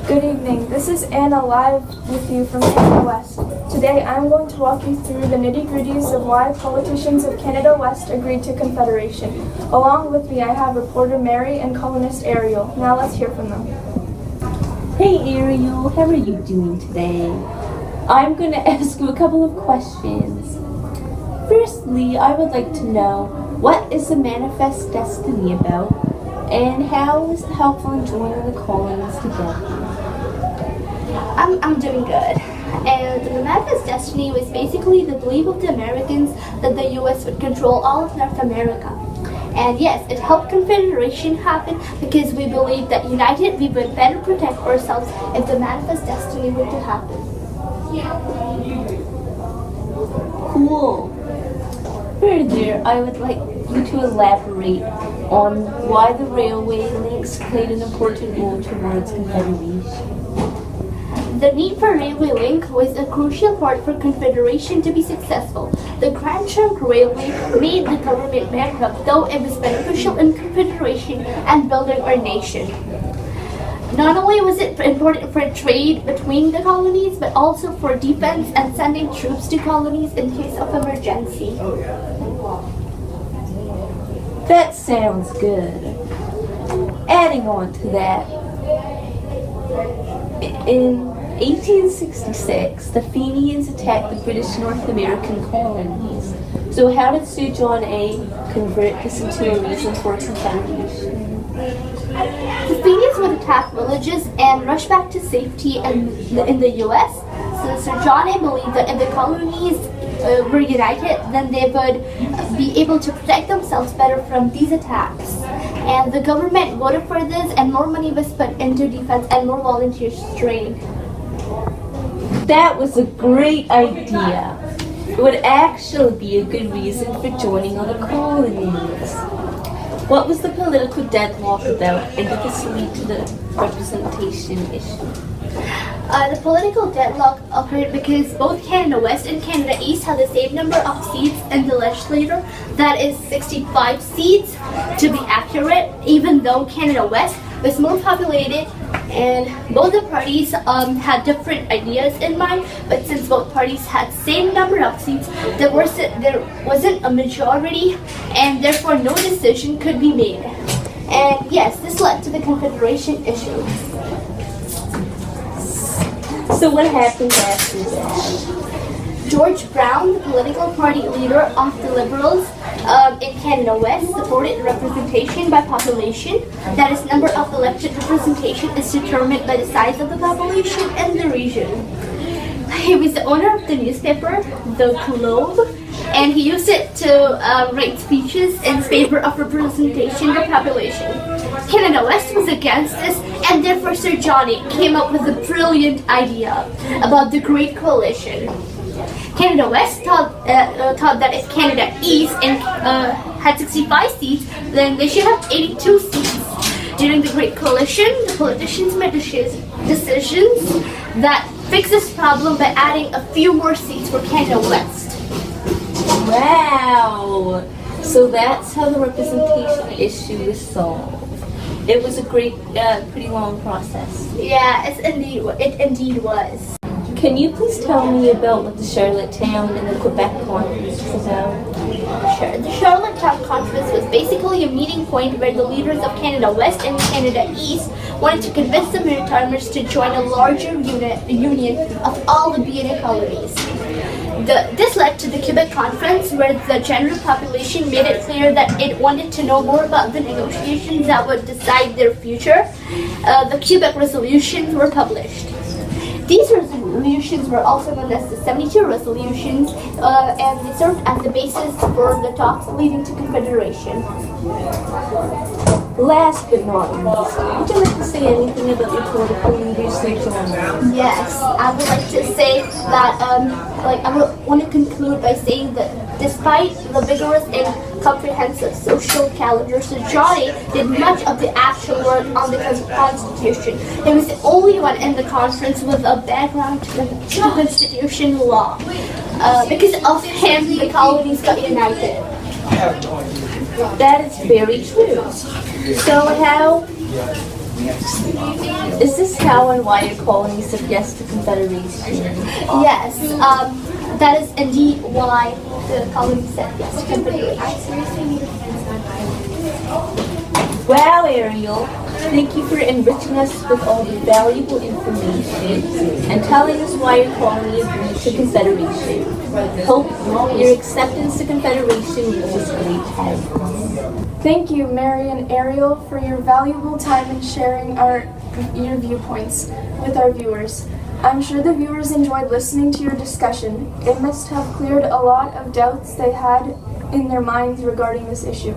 Good evening. This is Anna live with you from Canada West. Today I'm going to walk you through the nitty-gritties of why politicians of Canada West agreed to Confederation. Along with me I have reporter Mary and columnist Ariel. Now let's hear from them. Hey Ariel, how are you doing today? I'm going to ask you a couple of questions. Firstly, I would like to know, what is the Manifest Destiny about, and how is it helpful in joining the colonies together? I'm doing good. And the Manifest Destiny was basically the belief of the Americans that the U.S. would control all of North America. And yes, it helped Confederation happen because we believed that united we would better protect ourselves if the Manifest Destiny were to happen. Cool. Further, I would like you to elaborate on why the railway links played an important role towards Confederation. The need for railway link was a crucial part for Confederation to be successful. The Grand Trunk Railway made the government bankrupt, though it was beneficial in Confederation and building our nation. Not only was it important for trade between the colonies, but also for defense and sending troops to colonies in case of emergency. That sounds good. Adding on to that, in 1866, the Fenians attacked the British North American colonies. So how did Sir John A. convert this into a reason for Confederation? The Fenians would attack villages and rush back to safety in the U.S. So Sir John A. believed that if the colonies were united, then they would be able to protect themselves better from these attacks. And the government voted for this, and more money was put into defense and more volunteers trained. That was a great idea. It would actually be a good reason for joining other colonies. What was the political deadlock about, and did this lead to the representation issue? The political deadlock occurred because both Canada West and Canada East had the same number of seats in the legislature, that is 65 seats to be accurate, even though Canada West was more populated and both the parties had different ideas in mind, but since both parties had same number of seats, there wasn't a majority and therefore no decision could be made. And yes, this led to the Confederation issue. So what happened after that? George Brown, the political party leader of the Liberals in Canada West, supported representation by population. That is, number of elected representation is determined by the size of the population in the region. He was the owner of the newspaper, The Globe, and he used it to write speeches in favor of representation by population. Canada West was against this, and therefore Sir John A. came up with a brilliant idea about the Great Coalition. Canada West thought that if Canada East had 65 seats, then they should have 82 seats. During the Great Coalition, the politicians made decisions that fixed this problem by adding a few more seats for Canada West. Wow! So that's how the representation issue was solved. It was a great, pretty long process. Yeah, it indeed was. Can you please tell me about what the Charlottetown and the Quebec Conference was about? Sure. The Charlottetown Conference was basically a meeting point where the leaders of Canada West and Canada East wanted to convince the Maritimers to join a larger union of all the BNA colonies. This led to the Quebec Conference, where the general population made it clear that it wanted to know more about the negotiations that would decide their future. The Quebec resolutions were published. These resolutions were also known as the 72 resolutions, and they served as the basis for the talks leading to Confederation. Last but not least, would you like to say anything about your political leaders, Sir John? Yes, I would like to say that, I want to conclude by saying that despite the vigorous and comprehensive social calendar, Sir John A. did much of the actual work on the Constitution. He was the only one in the conference with a background to Constitution law. Because of him, the colonies got united. That is very true. So Is this how and why your colony said yes to Confederation? Yes, that is indeed why the colony said yes to Confederation. Wow, Ariel, thank you for enriching us with all the valuable information and telling us why your colony agreed to Confederation. Hope your acceptance to Confederation reaches great heights. Thank you, Mary and Ariel, for your valuable time in sharing your viewpoints with our viewers. I'm sure the viewers enjoyed listening to your discussion. It must have cleared a lot of doubts they had in their minds regarding this issue.